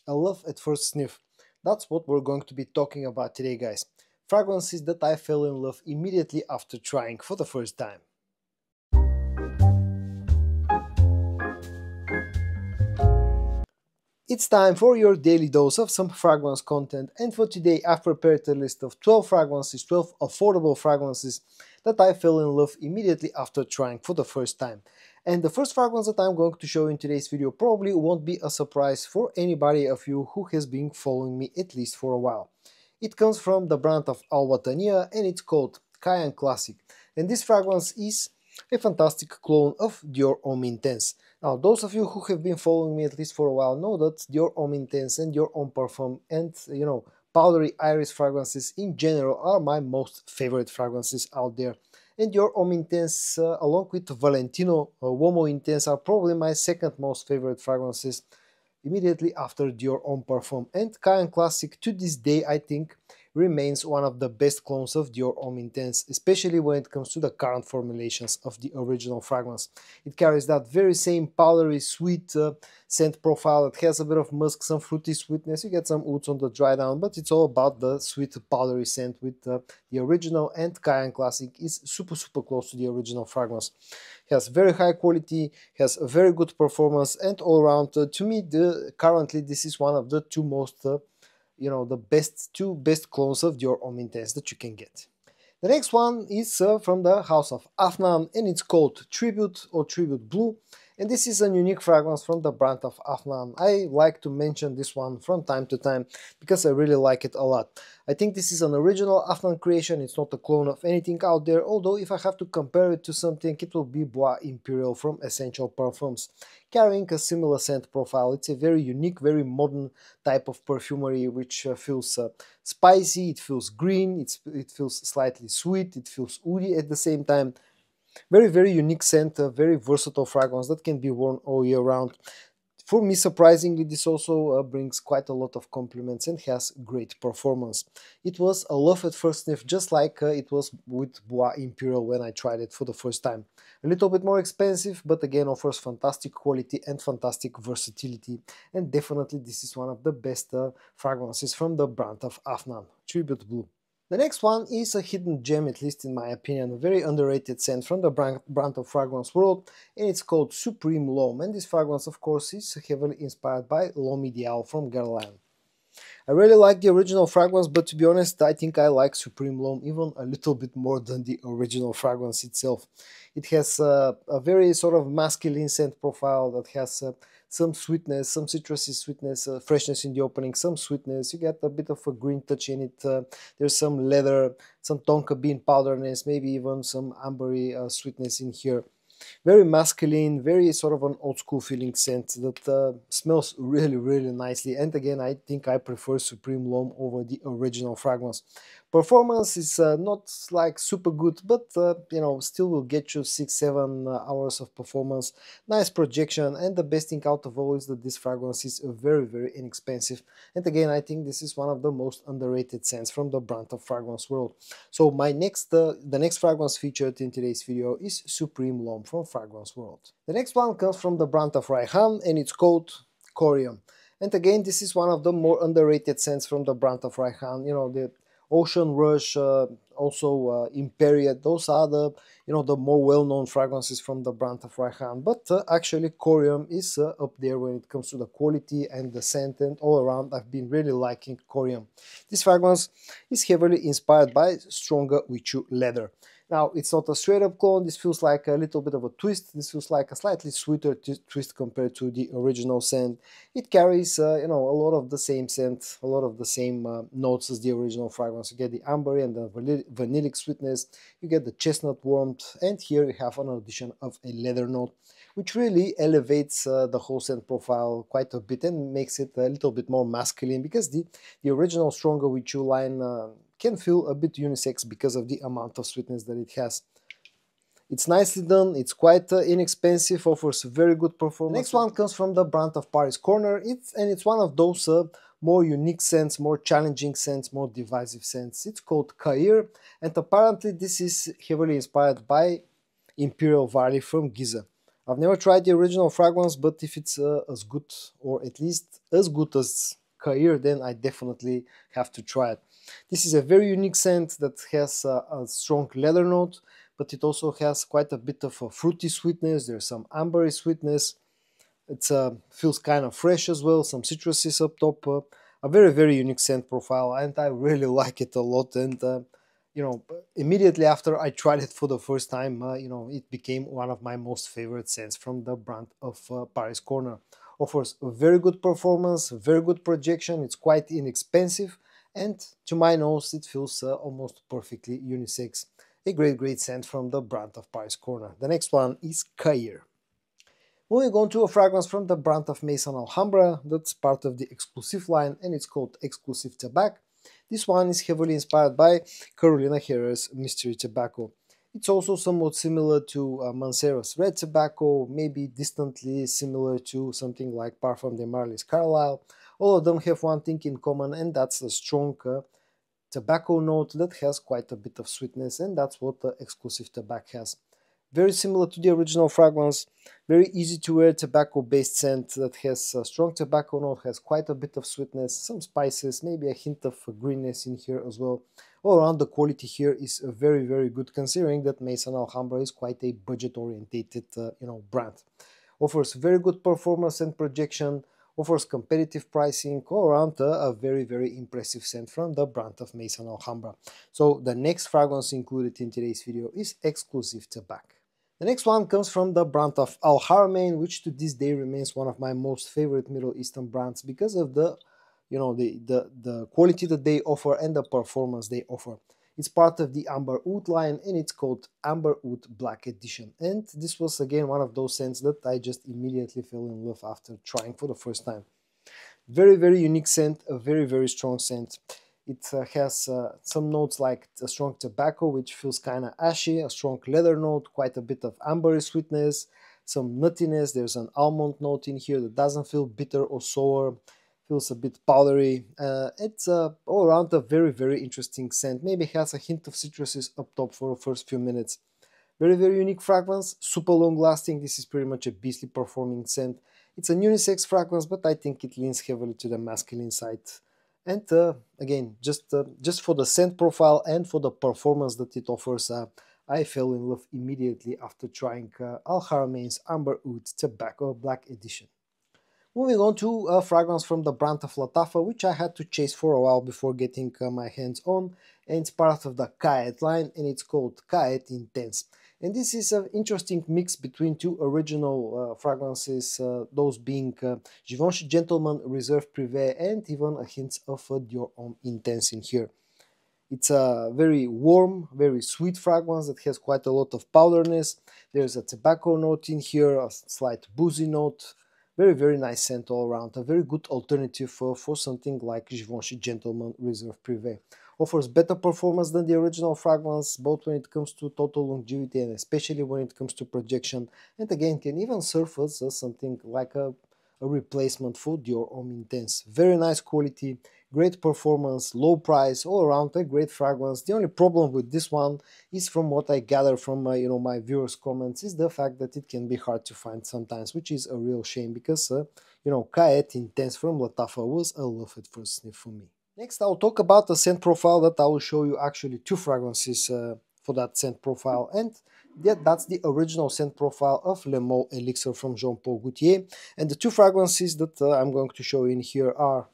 a love at first sniff. That's what we're going to be talking about today, guys. Fragrances that I fell in love immediately after trying for the first time. It's time for your daily dose of some fragrance content, and for today I've prepared a list of 12 fragrances, 12 affordable fragrances that I fell in love immediately after trying for the first time. And the first fragrance that I'm going to show in today's video probably won't be a surprise for anybody of you who has been following me at least for a while. It comes from the brand of Wataniah and it's called Kayaan Classic. And this fragrance is a fantastic clone of Dior Homme Intense. Now, those of you who have been following me at least for a while know that Dior Homme Intense and Dior Homme Parfum and, powdery iris fragrances in general are my most favorite fragrances out there. And Dior Homme Intense, along with Valentino Uomo Intense, are probably my second most favorite fragrances immediately after Dior Homme Parfum. And Kayaan Classic, to this day, I think, remains one of the best clones of Dior Homme Intense, especially when it comes to the current formulations of the original fragrance. It carries that very same powdery sweet scent profile. It has a bit of musk, some fruity sweetness. You get some ouds on the dry down, but it's all about the sweet powdery scent with the original. And Kayaan Classic is super close to the original fragrance. It has very high quality, has a very good performance, and all around, to me, currently this is one of the two most two best clones of Dior Homme Intense that you can get. The next one is from the house of Afnan, and it's called Tribute or Tribute Blue. And this is a unique fragrance from the brand of Afnan. I like to mention this one from time to time because I really like it a lot. I think this is an original Afnan creation. It's not a clone of anything out there, although if I have to compare it to something, it will be Bois Imperial from Essential Parfums, carrying a similar scent profile. It's a very unique, very modern type of perfumery which feels spicy, it feels green, it feels slightly sweet, it feels woody at the same time. Very unique scent, a very versatile fragrance that can be worn all year round. For me, surprisingly, this also brings quite a lot of compliments and has great performance. It was a love at first sniff, just like it was with Bois Imperial when I tried it for the first time. A little bit more expensive, but again offers fantastic quality and fantastic versatility. And definitely this is one of the best fragrances from the brand of Afnan, Tribute Blue. The next one is a hidden gem, at least in my opinion, a very underrated scent from the brand of fragrance world, and it's called Supreme L'Homme. And this fragrance, of course, is heavily inspired by L'Homme Ideal from Guerlain. I really like the original fragrance, but to be honest, I think I like Supreme L'Homme even a little bit more than the original fragrance itself. It has a very sort of masculine scent profile that has some sweetness, some citrusy sweetness, freshness in the opening, some sweetness. You get a bit of a green touch in it. There's some leather, some tonka bean powderness, maybe even some ambery sweetness in here. Very masculine, very sort of an old school feeling scent that smells really nicely. And again, I think I prefer Supreme L'Homme over the original fragrance. Performance is not like super good, but still will get you 6-7 hours of performance. Nice projection, and the best thing out of all is that this fragrance is very inexpensive. And again, I think this is one of the most underrated scents from the brand of fragrance world. So my the next fragrance featured in today's video is Supreme L'Homme from Fragrance World. The next one comes from the brand of Haramain, and it's called Corium. And again, this is one of the more underrated scents from the brand of Haramain. The Ocean Rush, also Imperial, those are the the more well-known fragrances from the brand of Haramain. But actually Corium is up there when it comes to the quality and the scent, and all around I've been really liking Corium. This fragrance is heavily inspired by stronger Wichu leather. Now, it's not a straight-up clone. This feels like a little bit of a twist. This feels like a slightly sweeter twist compared to the original scent. It carries, a lot of the same scent, a lot of the same notes as the original fragrance. You get the ambery and the vanillic sweetness. You get the chestnut warmth, and here you have an addition of a leather note, which really elevates the whole scent profile quite a bit and makes it a little bit more masculine, because the original stronger Wichu line can feel a bit unisex because of the amount of sweetness that it has. It's nicely done, it's quite inexpensive, offers very good performance. The next one comes from the brand of Paris Corner, it's one of those more unique scents, more challenging scents, more divisive scents. It's called Qaa'ed, and apparently this is heavily inspired by Imperial Barley from Giza. I've never tried the original fragrance, but if it's as good, or at least as good as Qaa'ed, then I definitely have to try it. This is a very unique scent that has a strong leather note, but it also has quite a bit of a fruity sweetness. There's some ambery sweetness. It feels kind of fresh as well, some citruses up top. A very unique scent profile, and I really like it a lot. And you know, immediately after I tried it for the first time, you know, it became one of my most favorite scents from the brand of Paris Corner. Offers a very good performance, very good projection. It's quite inexpensive, and to my nose, it feels almost perfectly unisex. A great scent from the brand of Paris Corner. The next one is Kayaan. Moving on to a fragrance from the brand of Maison Alhambra, that's part of the Exclusif line, and it's called Exclusif Tabac. This one is heavily inspired by Carolina Herrera's Mystery Tobacco. It's also somewhat similar to Mancera's Red Tobacco, maybe distantly similar to something like Parfum de Marly's Carlisle. All of them have one thing in common, and that's a strong tobacco note that has quite a bit of sweetness, and that's what the Exclusif Tabac has. Very similar to the original fragrance, very easy to wear tobacco based scent that has a strong tobacco note, has quite a bit of sweetness, some spices, maybe a hint of greenness in here as well. All around, the quality here is very good, considering that Maison Alhambra is quite a budget orientated brand. Offers very good performance and projection, offers competitive pricing, all around a very impressive scent from the brand of Maison Alhambra. So the next fragrance included in today's video is Exclusif Tabac. The next one comes from the brand of Haramain, which to this day remains one of my most favorite Middle Eastern brands because of the quality that they offer and the performance they offer. It's part of the Aoud line, and it's called Aoud Black Edition. And this was again one of those scents that I just immediately fell in love after trying for the first time. Very unique scent, a very strong scent. It has some notes like a strong tobacco, which feels kind of ashy, a strong leather note, quite a bit of ambery sweetness, some nuttiness. There's an almond note in here that doesn't feel bitter or sour, feels a bit powdery. It's all around a very interesting scent. Maybe has a hint of citruses up top for the first few minutes. Very unique fragrance, super long lasting. This is pretty much a beastly performing scent. It's a unisex fragrance, but I think it leans heavily to the masculine side. And again, just for the scent profile and for the performance that it offers, I fell in love immediately after trying Haramain's Aoud Tobacco Black Edition. Moving on to a fragrance from the brand of Lattafa, which I had to chase for a while before getting my hands on, and it's part of the Qaa'ed line, and it's called Qaa'ed Intense. And this is an interesting mix between two original fragrances, those being Givenchy Gentleman Reserve Privé and even a hint of Dior Homme Intense in here. It's a very warm, very sweet fragrance that has quite a lot of powderness. There's a tobacco note in here, a slight boozy note. Very nice scent all around. A very good alternative for something like Givenchy Gentleman Reserve Privé. Offers better performance than the original fragrance, both when it comes to total longevity and especially when it comes to projection. And again, can even serve as something like a replacement for Dior Homme Intense. Very nice quality, great performance, low price, all around a great fragrance. The only problem with this one is, from what I gather from my viewers' comments, is the fact that it can be hard to find sometimes, which is a real shame because Qaa'ed Intense from Lattafa was a love at first sniff for me. Next, I'll talk about the scent profile that I will show you actually two fragrances for that scent profile, and that's the original scent profile of Le Mot Elixir from Jean Paul Gaultier. And the two fragrances that I'm going to show you in here are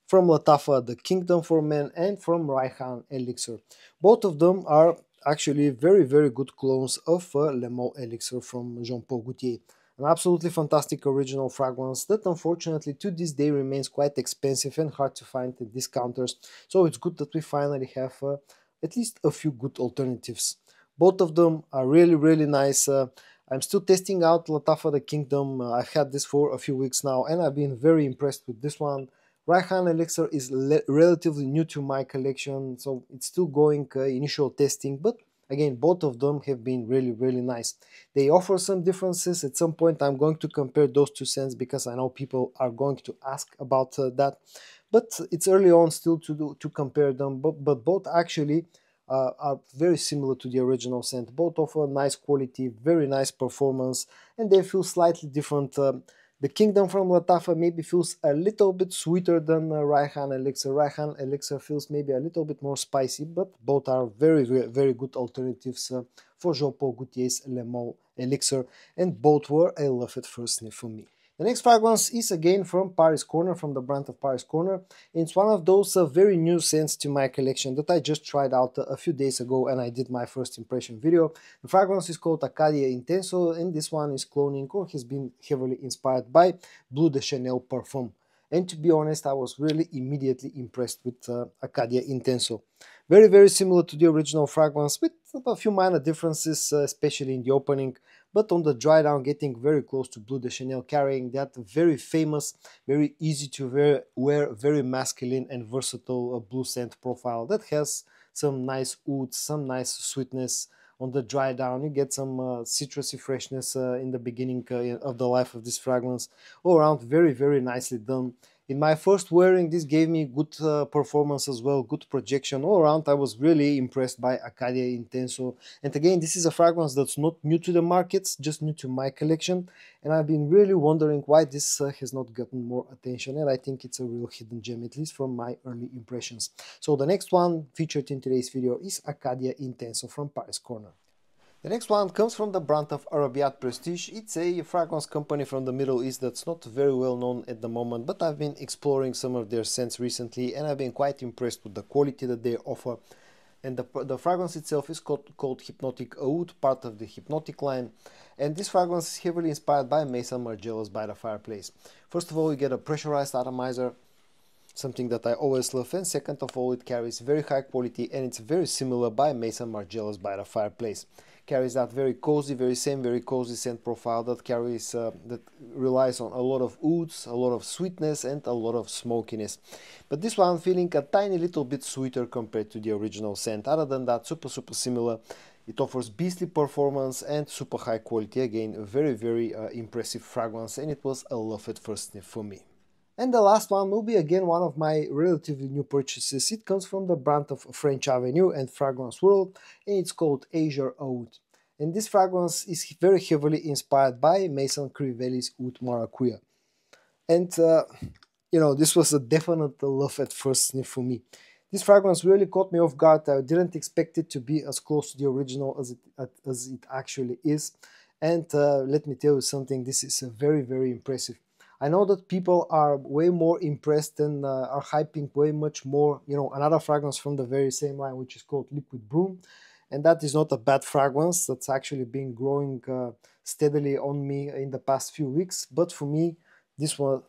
from Lattafa The Kingdom for men and from Raihan Elixir. Both of them are actually very good clones of Le Mot Elixir from Jean Paul Gaultier. An absolutely fantastic original fragrance that unfortunately to this day remains quite expensive and hard to find at discounters, so it's good that we finally have at least a few good alternatives. Both of them are really nice. I'm still testing out Lattafa The Kingdom. I've had this for a few weeks now and I've been very impressed with this one. Raihan Elixir is relatively new to my collection, so it's still going initial testing, but again, both of them have been really nice. They offer some differences. At some point I'm going to compare those two scents because I know people are going to ask about that. But it's early on still to compare them, but both actually are very similar to the original scent. Both offer nice quality, very nice performance, and they feel slightly different. The Kingdom from Lattafa maybe feels a little bit sweeter than Raihan Elixir. Raihan Elixir feels maybe a little bit more spicy, but both are very good alternatives for Jean-Paul Gaultier's Le Mans Elixir, and both were a love at first sniff for me. The next fragrance is again from Paris Corner, from the brand of Paris Corner. It's one of those very new scents to my collection that I just tried out a few days ago, and I did my first impression video. The fragrance is called Acadia Intenso, and this one is cloning or has been heavily inspired by Bleu de Chanel Parfum. And to be honest, I was really immediately impressed with Acadia Intenso. Very similar to the original fragrance, with a few minor differences, especially in the opening, but on the dry down getting very close to Bleu de Chanel, carrying that very famous, very easy to wear, very masculine and versatile blue scent profile that has some nice oud, some nice sweetness. On the dry down you get some citrusy freshness in the beginning of the life of this fragrance. All around very nicely done. In my first wearing, this gave me good performance as well, good projection. All around I was really impressed by Acadia Intenso. And again, this is a fragrance that's not new to the markets, just new to my collection. And I've been really wondering why this has not gotten more attention, and I think it's a real hidden gem, at least from my early impressions. So the next one featured in today's video is Acadia Intenso from Paris Corner. The next one comes from the brand of Arabiat Prestige. It's a fragrance company from the Middle East that's not very well known at the moment, but I've been exploring some of their scents recently and I've been quite impressed with the quality that they offer. And the fragrance itself is called Hypnotic Aoud, part of the Hypnotic line. And this fragrance is heavily inspired by Maison Margiela's By the Fireplace. First of all, you get a pressurized atomizer, something that I always love, and second of all, it carries very high quality and it's very similar by Maison Margiela's By the Fireplace. Carries that very cozy scent profile that carries that relies on a lot of ouds, a lot of sweetness and a lot of smokiness. But this one I'm feeling a tiny little bit sweeter compared to the original scent. Other than that, super similar. It offers beastly performance and super high quality. Again, a very impressive fragrance, and it was a love at first sniff for me. And the last one will be again one of my relatively new purchases. It comes from the brand of French Avenue and Fragrance World, and it's called Azzure Aoud. And this fragrance is very heavily inspired by Maison Crivelli's Oud Maracuja. And you know, this was a definite love at first sniff for me. This fragrance really caught me off guard. I didn't expect it to be as close to the original as it actually is. And let me tell you something, this is very impressive. I know that people are way more impressed and are hyping way much more, you know, another fragrance from the very same line, which is called Liquid Broom. And that is not a bad fragrance. That's actually been growing steadily on me in the past few weeks. But for me, this was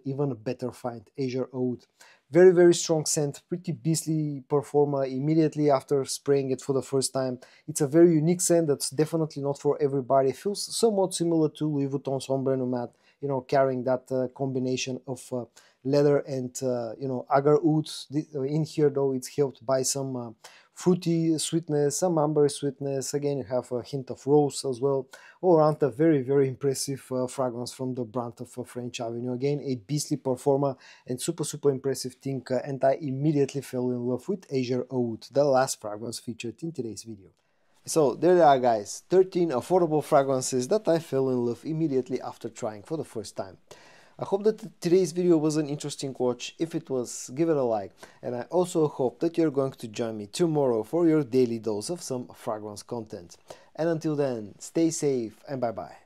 even a better find, Azzure Aoud. Very strong scent, pretty beastly performer immediately after spraying it for the first time. It's a very unique scent that's definitely not for everybody. It feels somewhat similar to Louis Vuitton's Ombre Nomade, you know, carrying that combination of leather and, you know, agar oud. In here, though, it's helped by some fruity sweetness, some amber sweetness. Again, you have a hint of rose as well. All around a very impressive fragrance from the brand of French Avenue. Again, a beastly performer and super impressive thing, and I immediately fell in love with Azzure Aoud, the last fragrance featured in today's video. So there they are, guys, 13 affordable fragrances that I fell in love immediately after trying for the first time. I hope that today's video was an interesting watch. If it was, give it a like, and I also hope that you're going to join me tomorrow for your daily dose of some fragrance content. And until then, stay safe and bye bye.